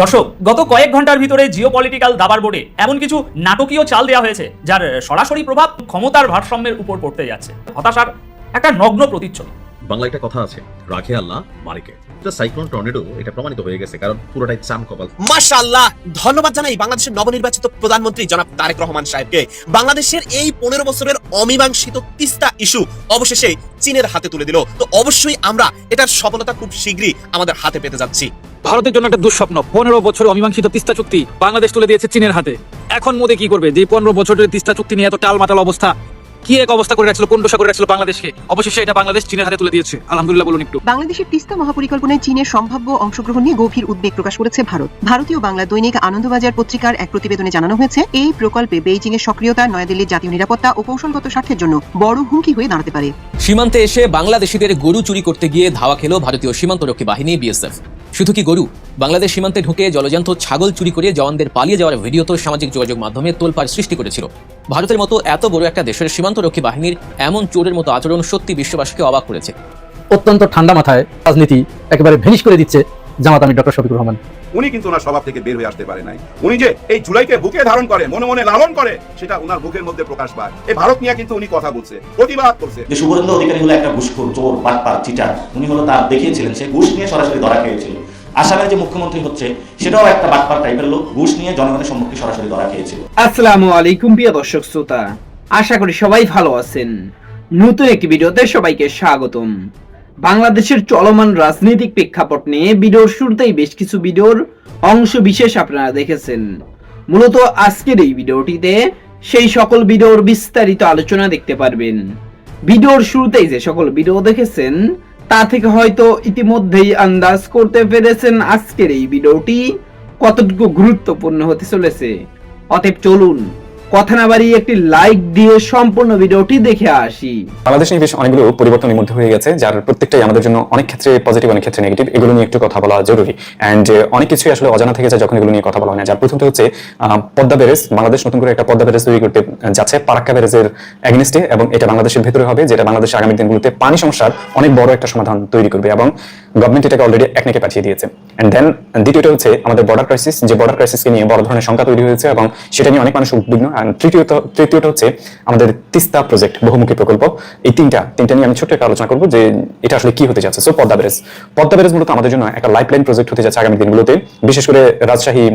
দর্শক, গত কয়েক ঘন্টার ভিতরে জিওপলিটিক্যাল দাবার বোর্ডে এমন কিছু নাটকীয় চাল দেওয়া হয়েছে যার সরাসরি প্রভাব ক্ষমতার ভারসাম্যের উপর পড়তে যাচ্ছে। হতাশার একটা নগ্ন প্রতিচ্ছবি। বাংলা একটা কথা আছে, রাখে আল্লাহ মারেকে। সাইক্লোন টর্নেডো এটা প্রমাণিত হয়ে গেছে, কারণ পুরোটাই চাম কপাল। মাশাআল্লাহ, ধন্যবাদ জানাই বাংলাদেশের নবনির্বাচিত প্রধানমন্ত্রী জনাব তারেক রহমান সাহেবকে। বাংলাদেশের এই 15 বছরের অমীমাংসিত তিস্তা ইস্যু অবশেষে চীনের হাতে তুলে দিল। তো অবশ্যই আমরা এটার সফলতা খুব শীঘ্রই আমাদের হাতে পেতে যাচ্ছি। ভারতের জন্য একটা দুঃস্বপ্ন, 15 বছর অমীমাংসিত তিস্তা চুক্তি বাংলাদেশ তুলে দিয়েছে চীনের হাতে। এখন মোদি কি করবে? যে 15 বছরের তিস্তা চুক্তি নিয়ে এত টালমাটাল অবস্থা, কি এক অবস্থা করে রাখছিল, কোণঠাসা করে রাখছিল বাংলাদেশকে, অবশেষে এটা বাংলাদেশ চীনের হাতে তুলে দিয়েছে। আলহামদুলিল্লাহ বলুন একটু। বাংলাদেশের তিস্তা মহাপরিকল্পনায় চীনের সম্ভাব্য অংশগ্রহণ নিয়ে গভীর উদ্বেগ প্রকাশ করেছে ভারত। ভারতীয় বাংলা দৈনিক আনন্দবাজার পত্রিকার এক প্রতিবেদনে জানানো হয়েছে, এই প্রকল্পে বেইজিং এর সক্রিয়তা নয়াদিল্লির জাতীয় নিরাপত্তা ও কৌশলগত স্বার্থের জন্য বড় হুমকি হয়ে দাঁড়াতে পারে। সীমান্তে এসে বাংলাদেশিদের গরু চুরি করতে গিয়ে ধাওয়া খেল ভারতীয় সীমান্তরক্ষী বাহিনী বিএসএফ। শুধু কি গরু, বাংলাদেশ সীমান্তে ঢুকে জলজান্ত ছাগল চুরি করে জওয়ানদের পালিয়ে যাওয়ার ভিডিও তো সামাজিক যোগাযোগ মাধ্যমে তোলপাড় সৃষ্টি করেছিল। ভারতের মতো এত বড় একটা দেশের সীমান্তরক্ষী বাহিনীর এমন চোরের মতো আচরণ সত্যি বিশ্ববাসীকে অবাক করেছে। অত্যন্ত ঠান্ডা মাথায় রাজনীতি একেবারে ভেনিশ করে দিচ্ছে জামাত আমির ডক্টর শফিকুর রহমান। উনি কিন্তু ওনার স্বভাব থেকে বের হয়ে আসতে পারে নাই। উনি যে এই জুলাইকে বুকে ধারণ করে, মনে মনে লালন করে, সেটা ওনার বুকের মধ্যে প্রকাশ পায়। এই ভারত নিয়ে কিন্তু উনি কথা বলছে, প্রতিবাদ করছে। যে শুভেন্দু অধিকারী হলো একটা ঘুষখোর, চোর, বাটপার, চিটার। উনি হলো তার দেখিয়েছিলেন, সে ঘুষ নিয়ে সরাসরি ধরা খেয়েছিল। আসামের যে মুখ্যমন্ত্রী হচ্ছে সেটাও একটা বাটপার টাইপের লোক, ঘুষ নিয়ে জনগণের সম্মুখে সরাসরি ধরা খেয়েছিল। আসসালামু আলাইকুম প্রিয় দর্শক শ্রোতা, আশা করি সবাই ভালো আছেন। নতুন একটি ভিডিওতে সবাইকে স্বাগতম। বাংলাদেশের চলমান রাজনৈতিক প্রেক্ষাপট নিয়ে ভিডিওর শুরুতেই বেশ কিছু ভিডিওর অংশ বিশেষ আপনারা দেখেছেন। মূলত আজকের এই ভিডিওটিতে সেই সকল ভিডিওর বিস্তারিত আলোচনা দেখতে পারবেন। ভিডিওর শুরুতেই যে সকল ভিডিও দেখেছেন তা থেকে হয়তো ইতিমধ্যেই আন্দাজ করতে পেরেছেন আজকের এই ভিডিওটি কতটুকু গুরুত্বপূর্ণ হতে চলেছে। অতএব চলুন কথা না বাড়িয়ে একটি লাইক দিয়ে সম্পূর্ণ ভিডিওটি দেখে আসি। বাংলাদেশ নিয়ে বেশ অনেকগুলো পরিবর্তনের মধ্যে হয়ে গেছে, যার প্রত্যেকটাই আমাদের জন্য অনেক ক্ষেত্রে পজিটিভ, অনেক ক্ষেত্রে নেগেটিভ। এগুলো নিয়ে একটু কথা বলা জরুরি। অ্যান্ড অনেক কিছুই আসলে অজানা থেকে যায় যখন এগুলো নিয়ে কথা বলা হয় না। যার প্রথমটা হচ্ছে পদ্মা ব্যারেজ। বাংলাদেশ নতুন করে একটা পদ্মা ব্যারেজ তৈরি করতে যাচ্ছে ফারাক্কা ব্যারেজের এগেইনস্টে, এবং এটা বাংলাদেশের ভেতরে হবে, যেটা বাংলাদেশ আগামী দিনগুলোতে পানি সমস্যার অনেক বড় একটা সমাধান তৈরি করবে, এবং গভর্নমেন্ট এটাকে অলরেডি একনেকে পাঠিয়ে দিয়েছে। অ্যান্ড দেন দ্বিতীয়টা হচ্ছে আমাদের বর্ডার ক্রাইসিস, যে বর্ডার ক্রাইসিসকে নিয়ে বড় ধরনের শঙ্কা তৈরি হয়েছে এবং সেটা নিয়ে অনেক মানুষ উদ্বিগ্ন। অ্যান্ড তৃতীয়টা হচ্ছে আমাদের তিস্তা প্রজেক্ট, বহুমুখী প্রকল্প। এই তিনটা নিয়ে আমি ছোট্ট একটা আলোচনা করবো যে এটা আসলে কি হতে যাচ্ছে। সো পদ্মা ব্যারেজ মূলত আমাদের জন্য একটা লাইফলাইন প্রজেক্ট হতে যাচ্ছে আগামী দিনগুলোতে, বিশেষ করে রাজশাহী,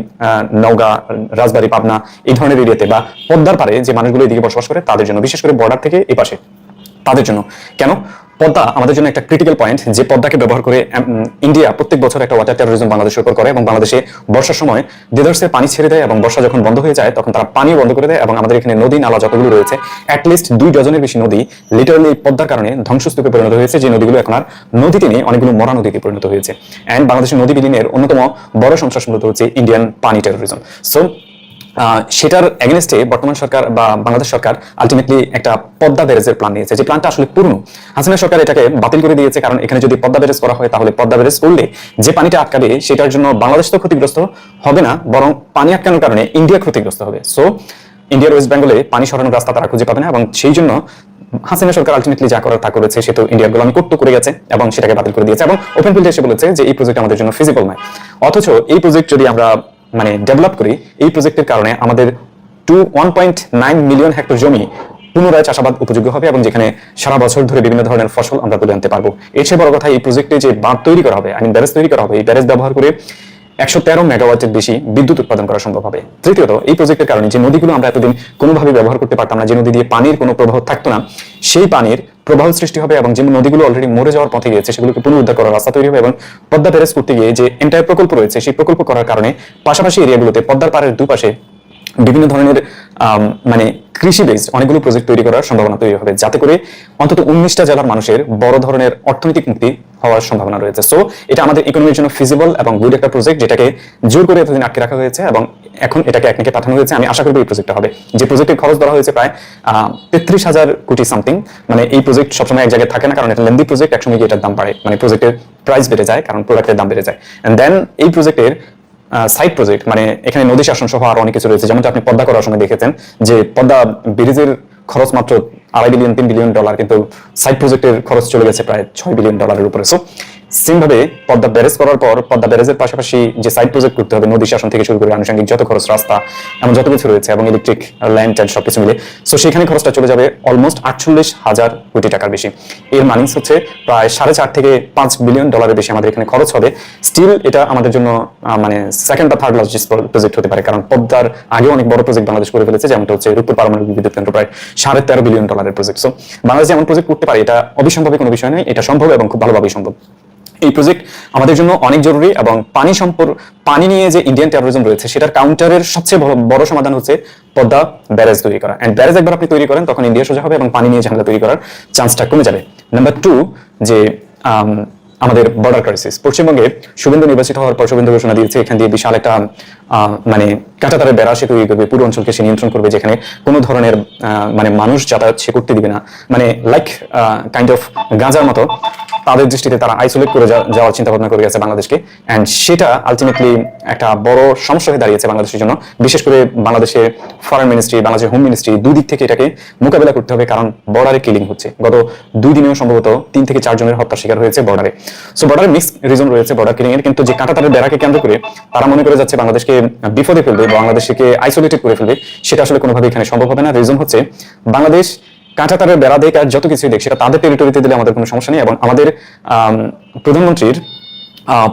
নওগাঁ, রাজবাড়ী, পাবনা এই ধরনের এরিয়াতে বা পদ্মার পারে যে মানুষগুলো এদিকে বসবাস করে তাদের জন্য, বিশেষ করে বর্ডার থেকে এই পাশে তাদের জন্য। কেন? পদ্মা আমাদের জন্য একটা ক্রিটিক্যাল পয়েন্ট, যে পদ্মাকে ব্যবহার করে ইন্ডিয়া প্রত্যেক বছর একটা ওয়াটার টেরোরিজম বাংলাদেশের উপর করে, এবং বাংলাদেশে বর্ষার সময় দেদার্সে পানি ছেড়ে দেয়, এবং বর্ষা যখন বন্ধ হয়ে যায় তখন তারা পানিও বন্ধ করে দেয়, এবং আমাদের এখানে নদী নালা যতগুলো রয়েছে অ্যাটলিস্ট 2 ডজনের বেশি নদী লিটারালি পদ্মার কারণে ধ্বংসস্তূপে পরিণত হয়েছে, যে নদীগুলো এখন আর নদীতে নেই, অনেকগুলো মরা নদীতে পরিণত হয়েছে। অ্যান্ড বাংলাদেশের নদী বিলীনের অন্যতম বড় সন্ত্রাস মূলত হচ্ছে ইন্ডিয়ান পানি টেরোরিজম। সো সেটার এগেইনস্টে বর্তমান সরকার বা বাংলাদেশ সরকার আলটিমেটলি একটা পদ্মা ব্যারেজের প্ল্যান নিয়েছে, যে প্ল্যানটা আসলে পুরনো। হাসিনা সরকার এটাকে বাতিল করে দিয়েছে, কারণ এখানে যদি পদ্মা ব্যারেজ করা হয় তাহলে পদ্মা ব্যারেজ করলে যে পানিটা আটকাবে সেটার জন্য বাংলাদেশ তো ক্ষতিগ্রস্ত হবে না, বরং পানি আটকানোর কারণে ইন্ডিয়া ক্ষতিগ্রস্ত হবে। সো ইন্ডিয়ার ওয়েস্ট বেঙ্গলে পানি সরানোর রাস্তা তারা খুঁজে পাবে না, এবং সেই জন্য হাসিনা সরকার আলটিমেটলি যা করার তা করেছে, সে তো ইন্ডিয়ার গোলামি করতে করে গেছে এবং সেটাকে বাতিল করে দিয়েছে, এবং ওপেন ফিল্ডে এসে বলেছে যে এই প্রজেক্ট আমাদের জন্য ফিজিবল নয়। অথচ এই প্রজেক্ট যদি আমরা ডেভেলপ করি, এই প্রজেক্টের কারণে আমাদের 1.9 মিলিয়ন হেক্টর জমি পুনরায় চাষাবাদ উপযোগ্য হবে, এবং যেখানে সারা বছর ধরে বিভিন্ন ধরনের ফসল আমরা তুলে আনতে পারবো। এর চেয়ে বড় কথা, এই প্রজেক্টে যে বাঁধ তৈরি করা হবে, ব্যারেজ তৈরি করা হবে, এই ব্যারেজ ব্যবহার করে 113 মেগাওয়াটের বেশি বিদ্যুৎ উৎপাদন করা সম্ভব হবে। তৃতীয়ত, এই প্রজেক্টের কারণে যে নদীগুলো আমরা এতদিন কোনোভাবে ব্যবহার করতে পারতাম না, যে নদী দিয়ে পানির কোনো প্রবাহ থাকতো না, সেই পানির প্রবাহ সৃষ্টি হবে, এবং যে নদীগুলো অলরেডি মরে যাওয়ার পথে গিয়েছে সেগুলোকে পুনরুদ্ধার করার রাস্তা তৈরি হবে। এবং পদ্মা ব্যারেজ করতে গিয়ে যে এন্টায়ার প্রকল্প রয়েছে, সেই প্রকল্প করার কারণে পাশাপাশি এরিয়াগুলোতে পদ্মার পাড়ের দুপাশে বিভিন্ন ধরনের কৃষি বেসড অনেকগুলো প্রজেক্ট তৈরি করার সম্ভাবনা তৈরি হবে, যাতে করে অন্তত 19টা জেলার মানুষের বড় ধরনের অর্থনৈতিক মুক্তি হওয়ার সম্ভাবনা রয়েছে। সো এটা আমাদের ইকোনমির জন্য ফিজিবল এবং গুড একটা প্রজেক্ট, যেটাকে জোর করে এতদিন আটকে রাখা হয়েছে, এবং এখন এটাকে একদিকে পাঠানো হয়েছে। আমি আশা করব এই প্রজেক্টটা হবে, যে প্রজেক্টের খরচ ধরা হয়েছে প্রায় 33,000 কোটি সামথিং। এই প্রজেক্ট সবসময় এক জায়গায় থাকে না, কারণ এটা লেন্দি প্রজেক্ট, একসময় গিয়ে এটার দাম বাড়ে, প্রজেক্টের প্রাইস বেড়ে যায়, কারণ প্রোডাক্টের দাম বেড়ে যায়। এন্ড দেন এই প্রজেক্টের সাইড প্রজেক্ট, এখানে নদী শাসন সহ আরো অনেক কিছু রয়েছে, যেমনটা আপনি পদ্মা করার সময় দেখেছেন যে পদ্মা ব্রিজের খরচ মাত্র $2.5 বিলিয়ন, $3 বিলিয়ন, কিন্তু সাইড প্রজেক্টের খরচ চলে গেছে প্রায় $6 বিলিয়ন উপরে। সো সেম ভাবে পদ্মা ব্যারেজ করার পর পদ্মা ব্যারেজের পাশাপাশি যে সাইড প্রজেক্ট করতে হবে, নদী শাসন থেকে শুরু করে আনুষঙ্গিক যত খরচ, রাস্তা এমন যত কিছু রয়েছে এবং ইলেকট্রিক ল্যান্ড ট্যান্ড সবকিছু মিলে, সো সেখানে খরচটা চলে যাবে অলমোস্ট 48,000 কোটি টাকার বেশি। এর মাইনিংস হচ্ছে প্রায় 4.5 থেকে 5 বিলিয়ন ডলারের বেশি আমাদের এখানে খরচ হবে। স্টিল এটা আমাদের জন্য মানে সেকেন্ড বা থার্ড লার্জেস্ট প্রজেক্ট হতে পারে, কারণ পদ্মার আগে অনেক বড় প্রজেক্ট বাংলাদেশ করে ফেলেছে, যেমনটা হচ্ছে রূপপুর পারমাণবিক বিদ্যুৎ কেন্দ্র, প্রায় 13.5 বিলিয়ন ডলারের প্রজেক্ট। সো বাংলাদেশ যেমন প্রজেক্ট করতে পারে, এটা অবিসম্ভবের কোনো বিষয় নয়, এটা সম্ভব এবং খুব ভালোভাবেই সম্ভব। এই প্রজেক্ট আমাদের জন্য অনেক জরুরি এবং পানি নিয়ে যে ইন্ডিয়ান টেরোরিজম রয়েছে সেটার কাউন্টারের সবচেয়ে বড় সমাধান হচ্ছে পদ্মা ব্যারেজ তৈরি করা। এন্ড ব্যারেজ একবার আপনি তৈরি করেন তখন ইন্ডিয়া সোজা হবে এবং পানি নিয়ে ঝামেলা তৈরি করার চান্সটা কমে যাবে। নাম্বার 2, যে আমাদের বর্ডার ক্রাইসিস। পশ্চিমবঙ্গে শুভেন্দু নির্বাচিত হওয়ার পর শুভেন্দু ঘোষণা দিয়েছে এখান দিয়ে বিশাল একটা মানে কাঁটাতারের বেড়া সে তৈরি করবে, পুরো অঞ্চলকে সে নিয়ন্ত্রণ করবে, যেখানে কোনো ধরনের মানে মানুষ যাতায়াত সে করতে দিবে না, মানে লাইক কাইন্ড অফ গাঁজার মতো তাদের দৃষ্টিতে তারা আইসোলেট করে যাওয়ার চিন্তা ভাবনা করে গেছে বাংলাদেশকে। অ্যান্ড সেটা আলটিমেটলি একটা বড় সমস্যা হয়ে দাঁড়িয়েছে বাংলাদেশের জন্য, বিশেষ করে বাংলাদেশের ফরেন মিনিস্ট্রি, বাংলাদেশের হোম মিনিস্ট্রি, দুই দিক থেকে এটাকে মোকাবেলা করতে হবে, কারণ বর্ডারে কিলিং হচ্ছে। গত 2 দিনেও সম্ভবত 3 থেকে 4 জনের হত্যার শিকার হয়েছে বর্ডারে। সো বর্ডারে মিক্স রিজন রয়েছে বর্ডার কিলিং এর, কিন্তু যে কাঁটাতারের বেড়াকে কেন্দ্র করে তারা মনে করে যাচ্ছে বাংলাদেশকে বিপদে ফেলবে, বাংলাদেশকে আইসোলেটেড করে ফেলবে, সেটা আসলে কোনোভাবে এখানে সম্ভব হবে না। রিজন হচ্ছে বাংলাদেশ কাঁটাতারের বেড়া দেখ আর যত কিছু দেখ সেটা তাদের টেরিটরিতে দিলে আমাদের কোনো সমস্যা নেই। এবং আমাদের প্রধানমন্ত্রীর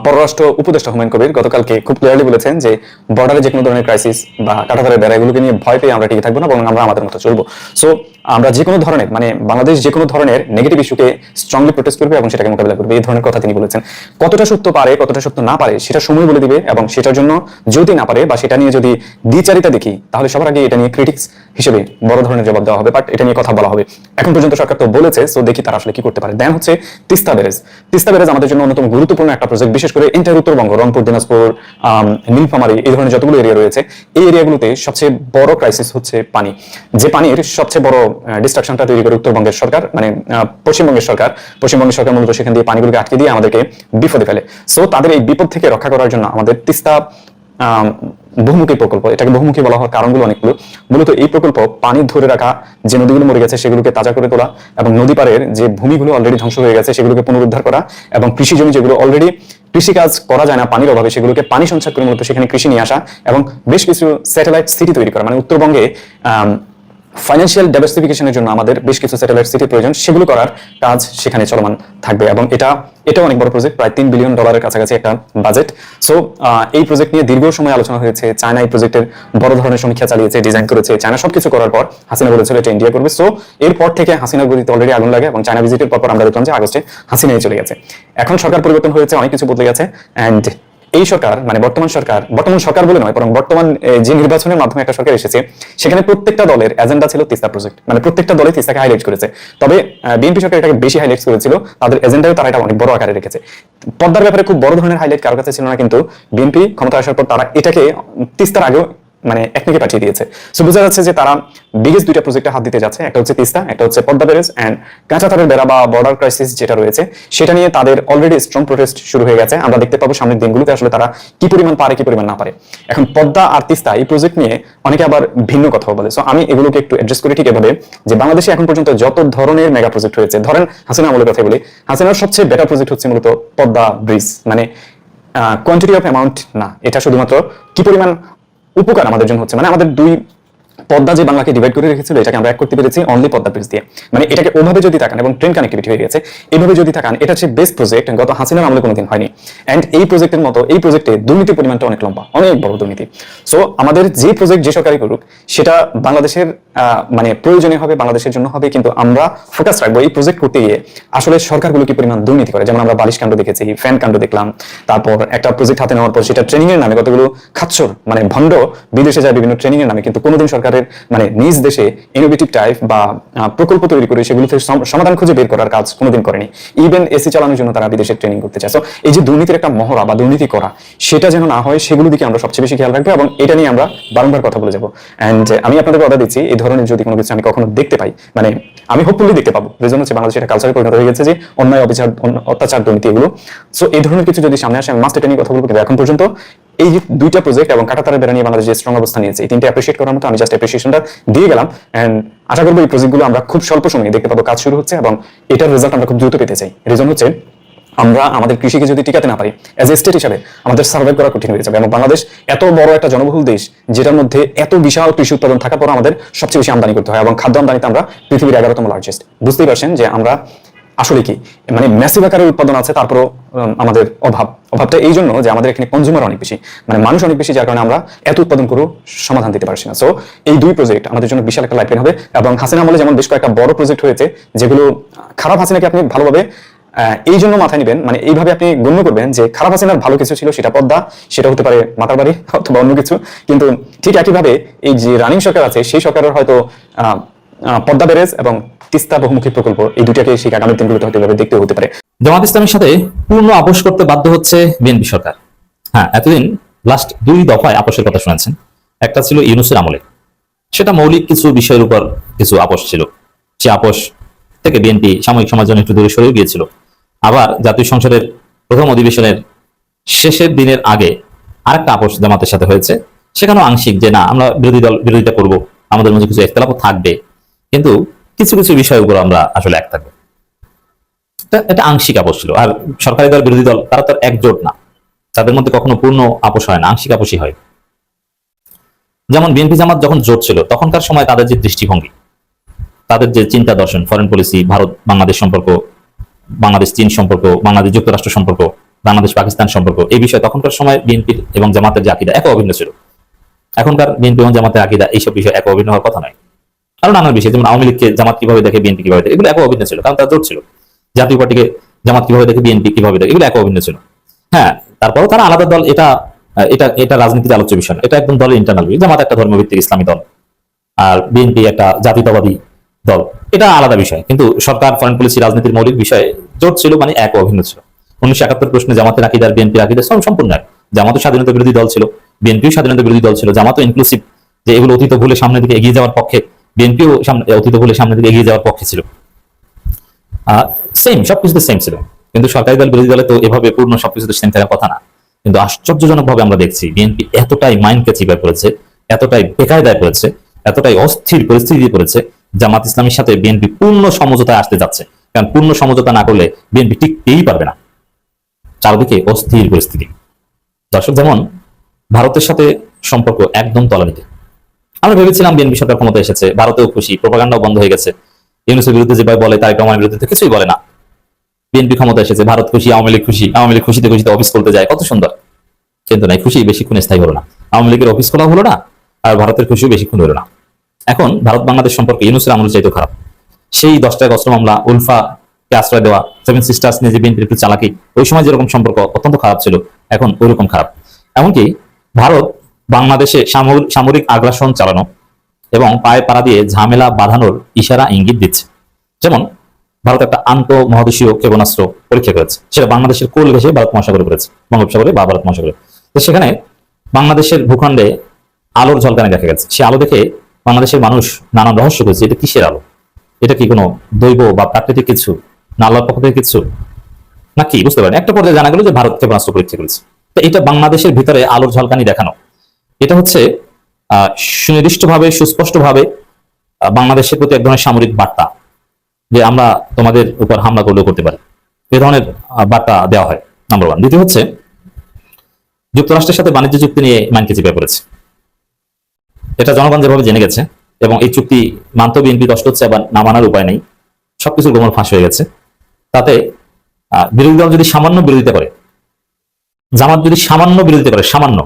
পররাষ্ট্র উপদেষ্টা হুমায়ুন কবির গতকালকে খুব ক্লিয়ারলি বলেছেন যে বর্ডারে যে কোনো ধরনের ক্রাইসিস বা কাঁটাতারের বেড়া এগুলোকে নিয়ে ভয় পেয়ে আমরা টিকে থাকবো না, বরং আমরা আমাদের মতো চলবো। সো আমরা যে কোনো ধরনের মানে বাংলাদেশ যে কোনো ধরনের নেগেটিভ ইস্যুকে স্ট্রংলি প্রোটেস্ট করবে এবং সেটাকে মোকাবিলা করবে, এই ধরনের কথা তিনি বলেছেন। কতটা সত্য পারে কতটা সত্য না পারে সেটা সময় বলে দিবে, এবং সেটার জন্য যদি না পারে বা সেটা নিয়ে যদি দ্বিচারিতা দেখি তাহলে সবার আগে এটা নিয়ে ক্রিটিক্স হিসেবে বড় ধরনের জবাব দেওয়া হবে, বাট এটা নিয়ে কথা বলা হবে। এখন পর্যন্ত সরকার তো বলেছে, সো দেখি তারা আসলে কি করতে পারে। দেন হচ্ছে তিস্তা ব্যারেজ। তিস্তা ব্যারেজ আমাদের জন্য অন্যতম গুরুত্বপূর্ণ একটা প্রজেক্ট, বিশেষ করে এন্টার উত্তরবঙ্গ, রংপুর, দিনাজপুর, নীলফামারী, এই ধরনের যতগুলো এরিয়া রয়েছে, এই এরিয়াগুলোতে সবচেয়ে বড় ক্রাইসিস হচ্ছে পানি। যে পানির সবচেয়ে বড় ডিস্ট্রাকশনটা তৈরি করে উত্তরবঙ্গের সরকার, মানে পশ্চিমবঙ্গের সরকার মূলত সেখান দিয়ে পানিগুলোকে আটকে দিয়ে আমাদেরকে বিপদে ফেলে। সো তাদের এই বিপদ থেকে রক্ষা করার জন্য আমাদের তিস্তা বহুমুখী প্রকল্প, এটাকে বহুমুখী বলা হওয়ার কারণগুলো অনেকগুলো। মূলত এই প্রকল্প পানি ধরে রাখা, যে নদীগুলো মরে গেছে সেগুলোকে তাজা করে তোলা, এবং নদী পাড়ের যে ভূমিগুলো অলরেডি ধ্বংস হয়ে গেছে সেগুলোকে পুনরুদ্ধার করা, এবং কৃষি জমি যেগুলো অলরেডি কৃষিকাজ করা যায় না পানির অভাবে সেগুলোকে পানি সঞ্চার করে মূলত সেখানে কৃষি নিয়ে আসা, এবং বেশ কিছু স্যাটেলাইট সিটি তৈরি করা। মানে উত্তরবঙ্গে ফাইন্যান্সিয়াল ডাইভার্সিফিকেশনের জন্য আমাদের বেশ কিছু স্যাটেলাইট সিটির প্রয়োজন, সেগুলো করার কাজ সেখানে চলমান থাকবে। এবং এটা অনেক বড় প্রজেক্ট, প্রায় 3 বিলিয়ন ডলারের কাছাকাছি একটা বাজেট। সো এই প্রজেক্ট নিয়ে দীর্ঘ সময় আলোচনা হয়েছে। চায়না এই প্রজেক্টের বড় ধরনের সমীক্ষা চালিয়েছে, ডিজাইন করেছে। চায়না সবকিছু করার পর হাসিনা বলেছিল এটা ইন্ডিয়া করবে। সো এরপর থেকে হাসিনার গতিতে অলরেডি আগুন লাগে, এবং চায়না ভিজিটের পর আমরা দেখলাম যে আগস্টে হাসিনাই চলে গেছে। এখন সরকার পরিবর্তন হয়েছে, অনেক কিছু বদলে গেছে। অ্যান্ড এই সরকার মানে বর্তমান সরকার বলে নয়, বরং বর্তমান যে নির্বাচনের মাধ্যমে একটা সরকার এসেছে, সেখানে প্রত্যেকটা দলের এজেন্ডা ছিল তিস্তা প্রজেক্ট, মানে প্রত্যেকটা দলে তিস্তাকে হাইলাইট করেছে। তবে বিএনপি সরকার এটাকে বেশি হাইলাইট করেছিল, তাদের এজেন্ডায় তারা এটা অনেক বড় আকারে রেখেছে। পদ্মার ব্যাপারে খুব বড় ধরনের হাইলাইট কারোর কাছে ছিল না, কিন্তু বিএনপি ক্ষমতা আসার পর তারা এটাকে তিস্তার আগেও মানে একদিকে পাঠিয়ে দিয়েছে। সো বোঝা যাচ্ছে যে তারা বিগেস্ট 2টা প্রজেক্টে হাত দিতে যাচ্ছে, একটা হচ্ছে তিস্তা, একটা হচ্ছে পদ্মা ব্যারেজ। এন্ড কাঁটাতারের বেড়া বা বর্ডার ক্রাইসিস যেটা রয়েছে সেটা নিয়ে তাদের অলরেডি স্ট্রং প্রোটেস্ট শুরু হয়ে গেছে। আমরা দেখতে পাবো সামনের দিনগুলোতে আসলে তারা কি পরিমাণ পারে কি পরিমাণ না পারে। এখন পদ্মা আর তিস্তা এই প্রজেক্ট নিয়ে অনেকে আবার ভিন্ন কথা বলে। সো আমি এগুলোকে একটু অ্যাড্রেস করি ঠিক এভাবে, যে বাংলাদেশে এখন পর্যন্ত যত ধরনের মেগা প্রজেক্ট হয়েছে, ধরেন হাসিনা আমলের কথা বলি, হাসিনার সবচেয়ে বেটার প্রজেক্ট হচ্ছে মূলত পদ্মা ব্রিজ। মানে কোয়ান্টিটি অফ অ্যামাউন্ট না, এটা শুধুমাত্র কি পরিমাণ উপকার আমাদের জন্য হচ্ছে। মানে আমাদের 2 পদ্মা যে বাংলাকে ডিভাইড করে রেখেছিল এটাকে আমরা এক করতে পেরেছি অনলি পদ্মা ব্রিজ দিয়ে। মানে এটাকে ওভাবে যদি তাকান, এবং ট্রেন কানেক্টিভিটি হয়ে গেছে, এইভাবে যদি তাকান, এটা হচ্ছে বেস্ট প্রজেক্ট, গত হাসিনার আমলে কোনোদিন হয়নি। এন্ড এই প্রজেক্টের মতো এই প্রজেক্টে দুর্নীতির পরিমাণটা অনেক লম্বা, অনেক বড় দুর্নীতি। সো আমাদের যে প্রজেক্ট যে সরকারি করুক সেটা বাংলাদেশের মানে প্রয়োজনে হবে, বাংলাদেশের জন্য হবে, কিন্তু আমরা ফোকাস রাখবো এই প্রজেক্ট করতে গিয়ে আসলে সরকারগুলো কি পরিমাণ দুর্নীতি করে। যেমন আমরা বালিশ কাণ্ড দেখেছি, ফ্যান কাণ্ড দেখলাম, তারপর একটা প্রজেক্ট হাতে নেওয়ার পর সেটা ট্রেনিং এর নামে কতগুলো খাচ্ছর মানে ভণ্ড বিদেশে যায় বিভিন্ন ট্রেনিং এর নামে, কিন্তু কোনোদিন সরকারের মানে নিজ দেশে ইনোভেটিভ টাইপ বা প্রকল্প তৈরি করে সেগুলো থেকে সমাধান খুঁজে বের করার কাজ কোনোদিন করেনি। ইভেন এসি চালানোর জন্য তারা বিদেশে ট্রেনিং করতে চায়। সো এই যে দুর্নীতির একটা মহড়া বা দুর্নীতি করা, সেটা যেন না হয়, সেগুলো দিকে আমরা সবচেয়ে বেশি খেয়াল রাখবো, এবং এটা নিয়ে আমরা বারংবার কথা বলে যাবো। অ্যান্ড আমি আপনাদের কথা দিচ্ছি, এই ধরনের যদি কোনো কিছু আমি কখনো দেখতে পাই, মানে আমি হোপফুলি দেখতে পাবো, রিজন হচ্ছে বাংলাদেশে এটা কালচারে পরিণত হয়ে গেছে যে অন্যায় অত্যাচার দুর্নীতি এগুলো। সো এই ধরনের কিছু যদি সামনে আসে আমি মাস্ট এটা নিয়ে কথা বলবো। কিন্তু এখন পর্যন্ত এই যে 2টা প্রজেক্ট এবং কাঁটাতারের বেড়া নিয়ে বাংলাদেশ যে স্ট্রং অবস্থা নিয়েছে, এই 3টে অ্যাপ্রিশিয়েট করার মতো, আমি জাস্ট অ্যাপ্রিশিয়েশনটা দিয়ে গেলাম। এন্ড আশা করবো এই প্রজেক্টগুলো আমরা খুব স্বল্প সময়ে দেখতে পাবো কাজ শুরু হচ্ছে, এবং এটার রেজাল্ট আমরা খুব দ্রুত পেতে চাই। রিজন হচ্ছে আমরা আমাদের কৃষিকে যদি টিকাতে না পারি, অ্যাজ এ স্টেট হিসাবে আমাদের সার্ভাইভ করা কঠিন হয়ে যাবে। এবং বাংলাদেশ এত বড় একটা জনবহুল দেশ, যেটার মধ্যে এত বিশাল কৃষি উৎপাদন থাকার পর আমাদের সবচেয়ে বেশি আমদানি করতে হয়, এবং খাদ্য আমদানিতে আমরা পৃথিবীর 11তম লার্জেস্ট। বুঝতেই পারছেন যে আমরা আসলে কি মানে ম্যাসিভ আকারের উৎপাদন আছে, তারপরও আমাদের অভাবটা এই জন্য যে আমাদের এখানে কনজিউমার অনেক বেশি, মানে মানুষ অনেক বেশি, যার কারণে আমরা এত উৎপাদন করেও সমাধান দিতে পারছি না। সো এই দুই প্রজেক্ট আমাদের জন্য বিশাল একটা লাইফলাইন হবে। এবং হাসিনা আমলে যেমন বেশ কয়েকটা বড় প্রজেক্ট হয়েছে, যেগুলো খারাপ হাসিনাকে আপনি ভালোভাবে এই জন্য মাথায় নেবেন, মানে এইভাবে আপনি গণ্য করবেন যে খারাপ হাসিনার ভালো কিছু ছিল, সেটা পদ্মা, সেটা হতে পারে মাতার বাড়ি অথবা অন্য কিছু। কিন্তু ঠিক একইভাবে এই যে রানিং সরকার আছে, সেই সরকারের হয়তো পদ্মা ব্যারেজ এবং তিস্তা বহুমুখী প্রকল্প, এই দুটাকে সেই আগামী দিনগুলোতে হয়তো এভাবে দেখতে হতে পারে। জামাত ইসলামের সাথে পূর্ণ আপোষ করতে বাধ্য হচ্ছে বিএনপি সরকার। হ্যাঁ, এতদিন লাস্ট 2 দফায় আপোষের কথা শুনেছেন। একটা ছিল ইউনূসের আমলে, সেটা মৌলিক কিছু বিষয়ের উপর কিছু আপোষ ছিল, সে আপোষ থেকে বিএনপি সাময়িক সময়ের জন্য একটু দূরে সরে গিয়েছিল। আবার জাতীয় সংসদের প্রথম অধিবেশনের শেষের দিনের আগে আরেকটা আপোষ জামাতের সাথে হয়েছে, সেখানেও আংশিক, যে না আমরা বিরোধিতা করব, আমাদের মধ্যে কিছু ইখতিলাফ থাকবে, কিন্তু কিছু কিছু বিষয়ের উপর আমরা আসলে এক থাকবো। এটা আংশিক আপোষ ছিল। আর সরকারি দল বিরোধী দল তারা তো একজোট না, তাদের মধ্যে কখনো পূর্ণ আপোষ হয় না, আংশিক আপোষই হয়। যেমন বিএনপি জামাত যখন জোট ছিল, তখনকার সময় তাদের যে দৃষ্টিভঙ্গি, তাদের যে চিন্তা দর্শন, ফরেন পলিসি, ভারত বাংলাদেশ সম্পর্ক, বাংলাদেশ চীন সম্পর্ক, বাংলাদেশ যুক্তরাষ্ট্র সম্পর্ক, বাংলাদেশ পাকিস্তান সম্পর্ক, এই বিষয়ে তখনকার সময় বিএনপি এবং জামাতের যে আকীদা এক অভিন্ন ছিল। এখনকার বিএনপি এবং জামাতের আকীদা এইসব বিষয়ে এক অভিন্ন হওয়ার কথা নয়। আরো নানান বিষয়, যেমন আওয়ামী লীগকে জামাত কিভাবে দেখে, বিএনপি কিভাবে দেখে, এগুলো এক অভিন্ন ছিল, কারণ তারা জোট ছিল। জাতীয় পার্টিকে জামাত কিভাবে দেখে, বিএনপি কিভাবে দেখে, এগুলো এক অভিন্ন ছিল। হ্যাঁ, তারপরও তারা আলাদা দল, এটা এটা এটা রাজনীতিতে আলোচ্য বিষয় না, এটা একদম দলের ইন্টারনাল। জামাত একটা ধর্মভিত্তিক ইসলামী দল, আর বিএনপি একটা জাতীয়তাবাদী দল, এটা আলাদা বিষয়। কিন্তু সরকার, ফরেন পলিসি, রাজনীতির মৌলিক বিষয়ে জোট ছিল, মানে এক অভিন্ন ছিল। 1971 প্রশ্নে জামাতের আকীদার বিএনপির আকীদা সম্পূর্ণ এক। জামাতও স্বাধীনতা বিরোধী দল ছিল, বিএনপিও স্বাধীনতা বিরোধী দল ছিল। জামাতও ইনক্লুসিভ, যে এগুলো অতীত ভুলে সামনের দিকে এগিয়ে যাওয়ার পক্ষে, বিএনপিও অতীত ভুলে সামনের দিকে এগিয়ে যাওয়ার পক্ষে ছিল। সেম, সবকিছুতে সেম ছিল। কিন্তু সরকারি দল বিরোধী দলে তো এভাবে পূর্ণ সবকিছুতে সেম থাকার কথা না। কিন্তু আশ্চর্যজনক ভাবে আমরা দেখছি বিএনপি এতটাই মাইন্ডকে চিপায় পড়েছে, এতটাই বেকায়দায় পড়েছে, এতটাই অস্থির পরিস্থিতি পড়েছে, জামাত ইসলামের সাথে বিএনপি পূর্ণ সমঝোতায় আসতে যাচ্ছে। কারণ পূর্ণ সমঝোতা না করলে বিএনপি টিকতেই পারবে না। চারদিকে অস্থির পরিস্থিতি। দর্শক, যেমন ভারতের সাথে সম্পর্ক একদম তলানিতে। আমরা ভেবেছিলাম বিএনপি সরকার ক্ষমতায় এসেছে, ভারতেও খুশি, প্রোপাগান্ডাও বন্ধ হয়ে গেছে। ইউনূসের বিরুদ্ধে যেভাবে বলে, তারেক রহমানের বিরুদ্ধে কিছুই বলে না। বিএনপি ক্ষমতা এসেছে, ভারত খুশি, আওয়ামী লীগ খুশি, আওয়ামী লীগ খুশিতে খুশিতে অফিস খুলতে যায়, কত সুন্দর। কিন্তু নাই, খুশি বেশিক্ষণ স্থায়ী হলো না। আওয়ামী লীগের অফিস খোলা হলো না, আর ভারতের খুশিও বেশিক্ষণ হলো না। এখন ভারত বাংলাদেশ সম্পর্কে ইউনূসের আমল চাইতে খারাপ। সেই 10টা অস্ত্র মামলা, উলফাকে আশ্রয় দেওয়া, 7 সিস্টার্স নিয়ে যে বিএনপির একটু চালাকি, ওই সময় যেরকম সম্পর্ক অত্যন্ত খারাপ ছিল, এখন ওইরকম খারাপ। এমনকি ভারত বাংলাদেশে সামরিক আগ্রাসন চালানো এবং পায়ে পাড়া দিয়ে ঝামেলা বাঁধানোর ইশারা ইঙ্গিত দিচ্ছে। যেমন ভারত একটা আন্তঃমহাদেশীয় ক্ষেপণাস্ত্র পরীক্ষা করেছে, সেটা বাংলাদেশের কোল ঘেঁষে ভারত মহাসাগরে করেছে, বঙ্গোপসাগরে বা ভারত মহাসাগরে। তো সেখানে বাংলাদেশের ভূখণ্ডে আলোর ঝলকানি দেখা গেছে। সে আলো দেখে বাংলাদেশের মানুষ নানান রহস্য করেছে, এটা কিসের আলো, এটা কি কোনো দৈব বা প্রাকৃতিক কিছু, না আল্লাহর পক্ষ থেকে কিছু, না কি বুঝতে পারেন। একটা পর্যায়ে জানা গেল যে ভারত ক্ষেপণাস্ত্র পরীক্ষা করেছে। তো এটা বাংলাদেশের ভিতরে আলোর ঝলকানি দেখানো, এটা হচ্ছে সুনির্দিষ্টভাবে, সুস্পষ্টভাবে বাংলাদেশের প্রতি এক ধরনের সামরিক বার্তা, যে আমরা তোমাদের উপর হামলা করলেও করতে পারি, এ ধরনের বার্তা দেওয়া হয়, নাম্বার 1। দ্বিতীয় হচ্ছে যুক্তরাষ্ট্রের সাথে বাণিজ্য চুক্তি নিয়ে মাইনকে চেপে পড়েছে। এটা জনগণ যেভাবে জেনে গেছে, এবং এই চুক্তি মানতে বিএনপি কষ্ট হচ্ছে, আবার না মানার উপায় নেই, সবকিছুর গোমর ফাঁস হয়ে গেছে। তাতে বিরোধী দল যদি সামান্য বিরোধিতা করে, জামাত যদি সামান্য বিরোধিতা করে, সামান্য,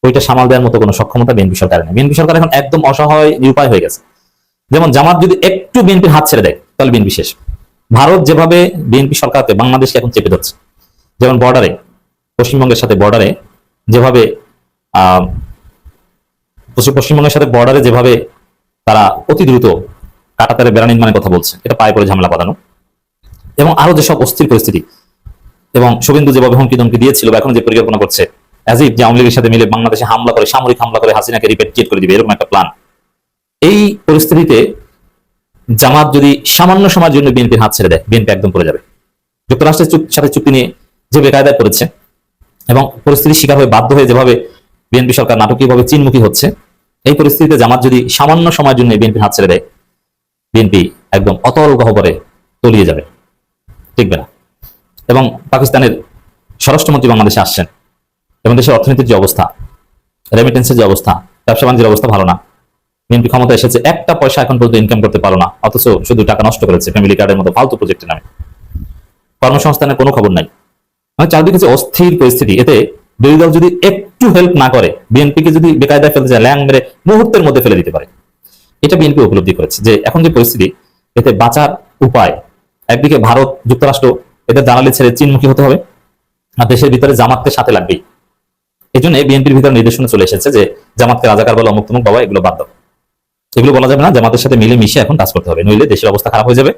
ওইটা সামাল দেওয়ার মতো কোনো সক্ষমতা বিএনপি সরকারের নেই। বিএনপি সরকার এখন একদম অসহায়, নিরুপায় হয়ে গেছে। যেমন জামাত যদি একটু বিএনপির হাত ছেড়ে দেয়, তাহলে বিএনপি শেষ। ভারত যেভাবে বিএনপি সরকারকে, বাংলাদেশকে এখন চেপে ধরছে, যেমন বর্ডারে, পশ্চিমবঙ্গের সাথে বর্ডারে যেভাবে পশ্চিমবঙ্গের সাথে বর্ডারে যেভাবে তারা অতি দ্রুত কাটাতারে বেড়া নির্মাণের কথা বলছে, এটা পায়ে পড়ে ঝামেলা বাঁধানো, এবং আরো যেসব অস্থির পরিস্থিতি, এবং শুভেন্দু যেভাবে হুমকি ধমকি দিয়েছিল বা এখন যে পরিকল্পনা করছে, অ্যাজ ইফ যে আওয়ামী লীগের সাথে মিলে বাংলাদেশে হামলা করে, সামরিক হামলা করে হাসিনাকে রিপেট্রিয়েট করে দিবে, এরকম একটা প্ল্যান। এই পরিস্থিতিতে জামাত যদি সামান্য সময়ের জন্য বিএনপির হাত ছেড়ে দেয়, বিএনপি একদম পড়ে যাবে। যুক্তরাষ্ট্রের সাথে চুক্তি নিয়ে যে বেকায়দায় পড়েছে, এবং পরিস্থিতির শিকার হয়ে বাধ্য হয়ে যেভাবে বিএনপি সরকার নাটকীয়ভাবে চীনমুখী হচ্ছে, এই পরিস্থিতিতে জামাত যদি সামান্য সময়ের জন্য বিএনপির হাত ছেড়ে দেয়, বিএনপি একদম অতল গহ্বরে তলিয়ে যাবে, টিকবে না। এবং পাকিস্তানের স্বরাষ্ট্রমন্ত্রী বাংলাদেশে আসছেন, এবং দেশের অর্থনীতির যে অবস্থা, রেমিটেন্সের যে অবস্থা, ব্যবসা বাণিজ্যের অবস্থা ভালো না। বিএনপি ক্ষমতা এসেছে, একটা পয়সা এখন পর্যন্ত ইনকাম করতে পারো না, অথচ শুধু টাকা নষ্ট করেছে ফ্যামিলি কার্ডের মতো ফালতু প্রজেক্টের নামে। কর্মসংস্থানের কোনো খবর নাই। মানে চারদিকে যে অস্থির পরিস্থিতি, এতে বিরোধী দল যদি একটু হেল্প না করে, বিএনপিকে যদি বেকায়দায় ফেলতে যায়, ল্যাং মেরে মুহূর্তের মধ্যে ফেলে দিতে পারে। এটা বিএনপি উপলব্ধি করেছে যে এখন যে পরিস্থিতি, এতে বাঁচার উপায় একদিকে ভারত, যুক্তরাষ্ট্র এদের দালালি ছেড়ে চীনমুখী হতে হবে, আর দেশের ভিতরে জামাতকে সাথে লাগবেই। এই জন্য বিএনপির ভিতরে নির্দেশনা চলে এসেছে যে জামাতকে রাজাকার বলা, অমুক তমুক বাবা, এগুলো বাদ দাও, এগুলো বলা যাবে না, জামাতের সাথে মিলে মিশে এখন কাজ করতে হবে, নইলে দেশের অবস্থা খারাপ হয়ে যাবে।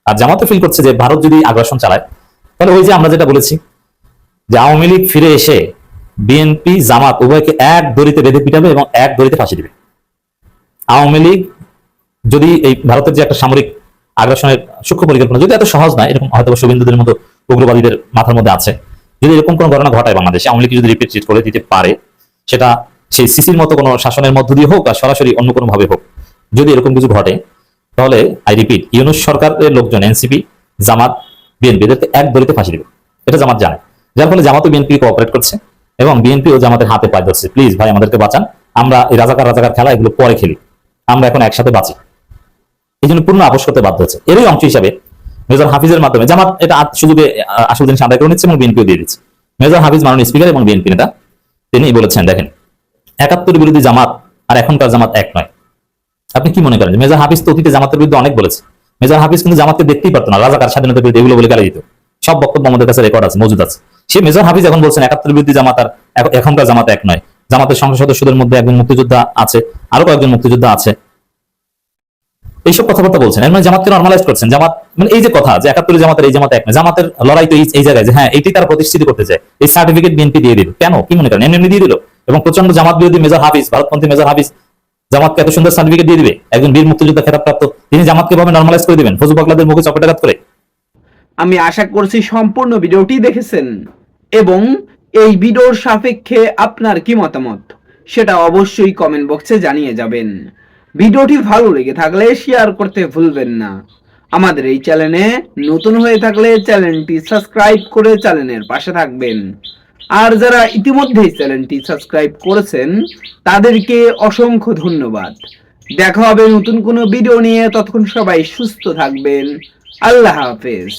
আর জামাতও ফিল করছে যে ভারত যদি আগ্রাসন চালায়, তাহলে ওই যে আমরা যেটা বলেছি যে আওয়ামী লীগ ফিরে এসে বিএনপি জামাত উভয়কে এক দড়িতে বেঁধে পিটাবে এবং এক দড়িতে ফাঁসি দিবে। আওয়ামী লীগ যদি এই ভারতের যে একটা সামরিক আগ্রাসনের সূক্ষ্ম পরিকল্পনা, যদি এত সহজ নয়, এরকম হয়তো শুভেন্দুদের মতো উগ্রবাদীদের মাথার মধ্যে আছে, যদি এরকম কোনো ঘটনা ঘটায় বাংলাদেশে, আওয়ামী লীগ যদি রিপিট করে দিতে পারে, সেটা সেই সিসির মতো কোনো শাসনের মধ্য দিয়ে হোক আর সরাসরি অন্য কোনো ভাবে হোক, যদি এরকম কিছু ঘটে, তাহলে আই রিপিট, ইউনূস সরকারের লোকজন, এনসিপি, জামাত, বিএনপি এদেরকে এক দড়িতে ফাঁসি দিবে। এটা জামাত জানে, যার ফলে জামাতও বিএনপি কোঅপারেট করছে এবং বিএনপি ও জামাতের হাতে পায়ে ধরছে, প্লিজ ভাই আমাদেরকে বাঁচান, আমরা এই রাজাকার খেলা এগুলো পরে খেলি, আমরা এখন একসাথে বাঁচি। এই জন্য পূর্ণ আপোষ করতে বাধ্য হচ্ছে। এরই অংশ হিসাবে মেজর হাফিজের মাধ্যমে জামাত এটা সুযোগে আসল জিনিস আদায় করে নিচ্ছে এবং বিএনপিও দিয়ে দিচ্ছে। মেজর হাফিজ মাননীয় স্পিকার এবং বিএনপি নেতা তিনি বলেছেন, দেখেন ৭১ বিরোধী জামাত আর এখনকার জামাত এক নয়। আপনি কি মনে করেন? মেজর হাফিজ তো অতীতে জামাতের বিরুদ্ধে অনেক বলেছে। মেজর হাফিজ কিন্তু জামাতকে দেখতেই পারতো না, রাজাকার, স্বাধীনতা বিরোধী এগুলো বলে গালি দিত। সব বক্তব্য আমাদের কাছে রেকর্ড আছে, মজুদ আছে। সে মেজর হাফিজ এখন বলছেন ৭১ বিরোধী জামাত আর এখনকার জামাত এক নয়। জামাতের সংসদ সদস্যদের মধ্যে একজন মুক্তিযোদ্ধা আছে, আরো কয়েকজন মুক্তিযোদ্ধা আছে, এইসব কথাবার্তা বলছেন। এর মানে জামাতকে নরমালাইজ করছেন। জামাত মানে এই যে কথা যে ৭১ জামাতের এই জামাত এক নয়, জামাতের লড়াই তো এই জায়গায় যে হ্যাঁ এইটাই তারা প্রতিষ্ঠিত করতে চায়। এই সার্টিফিকেট বিএনপি দিয়ে দিল কেন? কি মনে করেন? এমনি দিয়ে দিল? এবং প্রচন্ড জামাত বিরোধী মেজর হাফিজ, ভারতপন্থী মেজর হাফিজ জামাতকে এত সুন্দর সার্টিফিকেট দিয়ে দিবে? একজন বীর মুক্তিযোদ্ধা খেতাবপ্রাপ্ত তিনি জামাতকে ভাবে নরমালাইজ করে দিবেন ফজু পাগলাদের মুখে চপেটাঘাত করে? আমি আশা করছি সম্পূর্ণ ভিডিওটি দেখেছেন এবং এই ভিডিওর সাপেক্ষে আপনার কি মতামত সেটা অবশ্যই কমেন্ট বক্সে জানিয়ে যাবেন। ভিডিওটি ভালো লেগে থাকলে শেয়ার করতে ভুলবেন না। আমাদের এই চ্যানেলে নতুন হয়ে থাকলে চ্যানেলটি সাবস্ক্রাইব করে চ্যানেলের পাশে থাকবেন। আর যারা ইতিমধ্যেই চ্যানেলটি সাবস্ক্রাইব করেছেন তাদেরকে অসংখ্য ধন্যবাদ। দেখা হবে নতুন কোনো ভিডিও নিয়ে, ততক্ষণ সবাই সুস্থ থাকবেন। আল্লাহ হাফেজ।